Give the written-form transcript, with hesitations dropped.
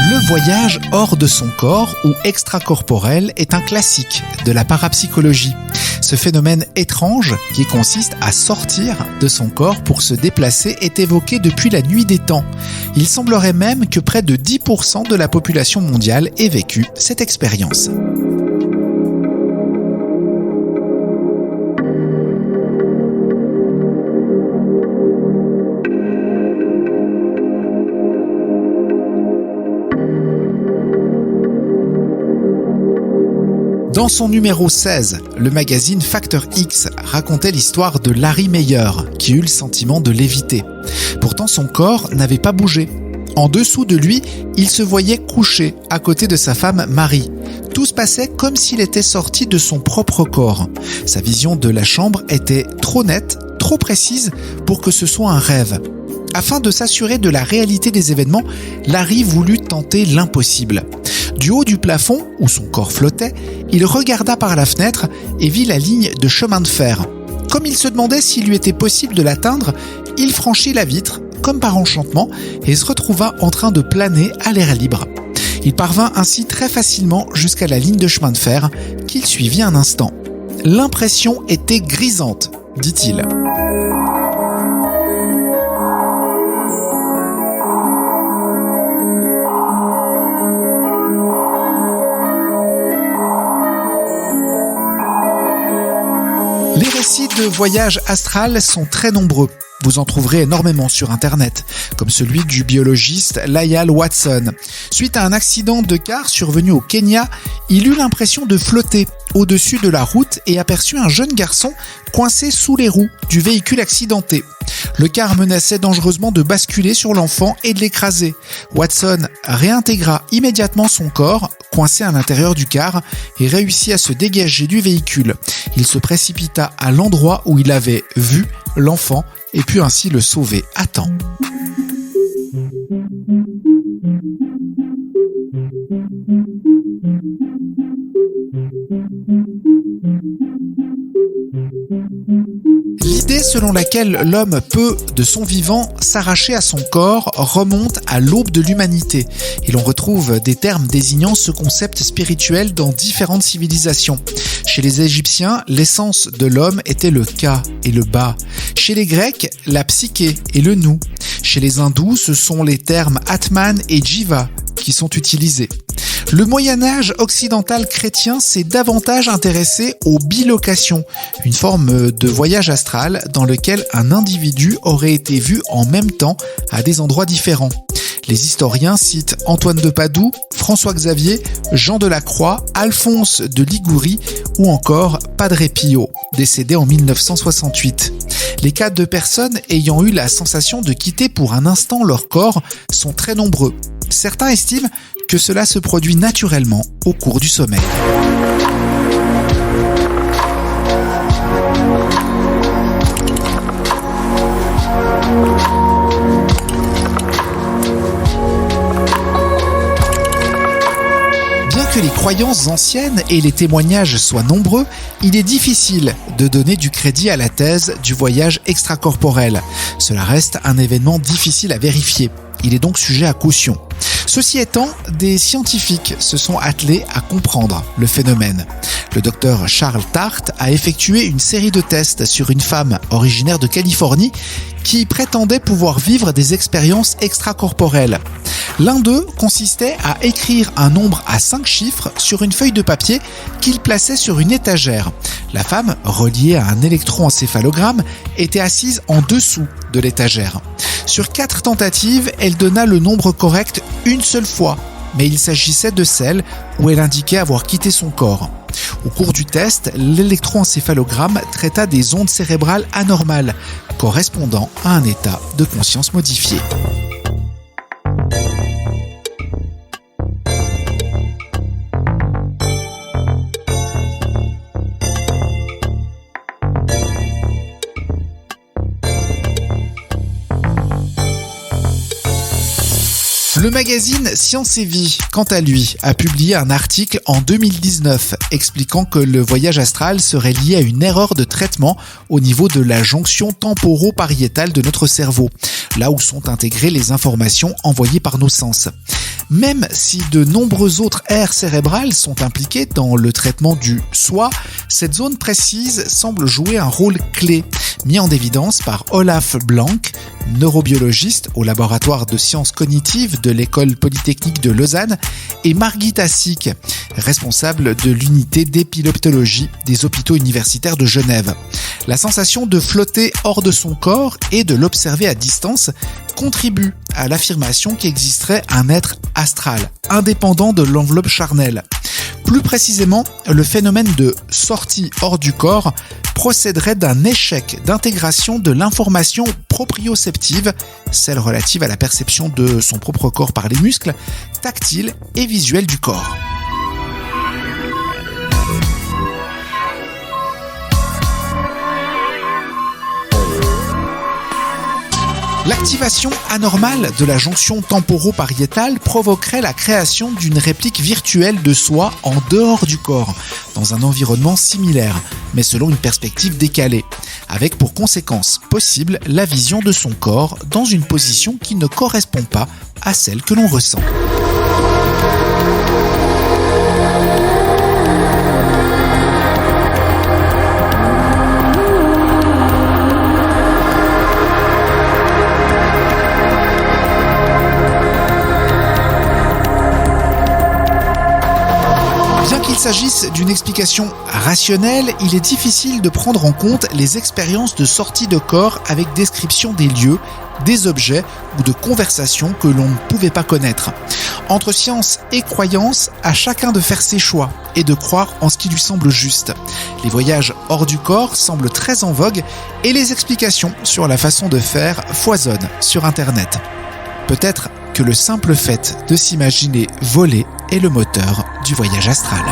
Le voyage hors de son corps ou extracorporel est un classique de la parapsychologie. Ce phénomène étrange qui consiste à sortir de son corps pour se déplacer est évoqué depuis la nuit des temps. Il semblerait même que près de 10% de la population mondiale ait vécu cette expérience. Dans son numéro 16, le magazine Factor X racontait l'histoire de Larry Meyer, qui eut le sentiment de léviter. Pourtant, son corps n'avait pas bougé. En dessous de lui, il se voyait couché à côté de sa femme Marie. Tout se passait comme s'il était sorti de son propre corps. Sa vision de la chambre était trop nette, trop précise pour que ce soit un rêve. Afin de s'assurer de la réalité des événements, Larry voulut tenter l'impossible. Du haut du plafond, où son corps flottait, il regarda par la fenêtre et vit la ligne de chemin de fer. Comme il se demandait s'il lui était possible de l'atteindre, il franchit la vitre, comme par enchantement, et se retrouva en train de planer à l'air libre. Il parvint ainsi très facilement jusqu'à la ligne de chemin de fer, qu'il suivit un instant. L'impression était grisante, dit-il. Les récits de voyage astral sont très nombreux. Vous en trouverez énormément sur Internet, comme celui du biologiste Lyall Watson. Suite à un accident de car survenu au Kenya, il eut l'impression de flotter au-dessus de la route et aperçut un jeune garçon coincé sous les roues du véhicule accidenté. Le car menaçait dangereusement de basculer sur l'enfant et de l'écraser. Watson réintégra immédiatement son corps, coincé à l'intérieur du car, et réussit à se dégager du véhicule. Il se précipita à l'endroit où il avait vu l'enfant et put ainsi le sauver à temps. L'idée selon laquelle l'homme peut, de son vivant, s'arracher à son corps remonte à l'aube de l'humanité, et l'on retrouve des termes désignant ce concept spirituel dans différentes civilisations. Chez les Égyptiens, l'essence de l'homme était le Ka et le Ba. Chez les Grecs, la psyché et le nous. Chez les Hindous, ce sont les termes Atman et Jiva qui sont utilisés. Le Moyen-Âge occidental chrétien s'est davantage intéressé aux bilocations, une forme de voyage astral dans lequel un individu aurait été vu en même temps à des endroits différents. Les historiens citent Antoine de Padoue, François Xavier, Jean de la Croix, Alphonse de Liguori ou encore Padre Pio, décédé en 1968. Les cas de personnes ayant eu la sensation de quitter pour un instant leur corps sont très nombreux. Certains estiment que cela se produit naturellement au cours du sommeil. Bien que les croyances anciennes et les témoignages soient nombreux, il est difficile de donner du crédit à la thèse du voyage extracorporel. Cela reste un événement difficile à vérifier. Il est donc sujet à caution. Ceci étant, des scientifiques se sont attelés à comprendre le phénomène. Le docteur Charles Tart a effectué une série de tests sur une femme originaire de Californie qui prétendait pouvoir vivre des expériences extracorporelles. L'un d'eux consistait à écrire un nombre à 5 chiffres sur une feuille de papier qu'il plaçait sur une étagère. La femme, reliée à un électroencéphalogramme, était assise en dessous de l'étagère. Sur 4 tentatives, elle donna le nombre correct une seule fois, mais il s'agissait de celle où elle indiquait avoir quitté son corps. Au cours du test, l'électroencéphalogramme traita des ondes cérébrales anormales, correspondant à un état de conscience modifié. Le magazine Science et Vie, quant à lui, a publié un article en 2019 expliquant que le voyage astral serait lié à une erreur de traitement au niveau de la jonction temporo-pariétale de notre cerveau, là où sont intégrées les informations envoyées par nos sens. Même si de nombreuses autres aires cérébrales sont impliquées dans le traitement du soi, cette zone précise semble jouer un rôle clé, mis en évidence par Olaf Blank, neurobiologiste au laboratoire de sciences cognitives de l'école polytechnique de Lausanne, et Margita Sick, responsable de l'unité d'épileptologie des hôpitaux universitaires de Genève. La sensation de flotter hors de son corps et de l'observer à distance contribue à l'affirmation qu'existerait un être astral, indépendant de l'enveloppe charnelle. Plus précisément, le phénomène de sortie hors du corps procéderait d'un échec d'intégration de l'information proprioceptive, celle relative à la perception de son propre corps par les muscles, tactile et visuelle du corps. L'activation anormale de la jonction temporo-pariétale provoquerait la création d'une réplique virtuelle de soi en dehors du corps, dans un environnement similaire, mais selon une perspective décalée, avec pour conséquence possible la vision de son corps dans une position qui ne correspond pas à celle que l'on ressent. Qu'il s'agisse d'une explication rationnelle, il est difficile de prendre en compte les expériences de sortie de corps avec description des lieux, des objets ou de conversations que l'on ne pouvait pas connaître. Entre science et croyance, à chacun de faire ses choix et de croire en ce qui lui semble juste. Les voyages hors du corps semblent très en vogue et les explications sur la façon de faire foisonnent sur Internet. Peut-être que le simple fait de s'imaginer voler est le moteur du voyage astral.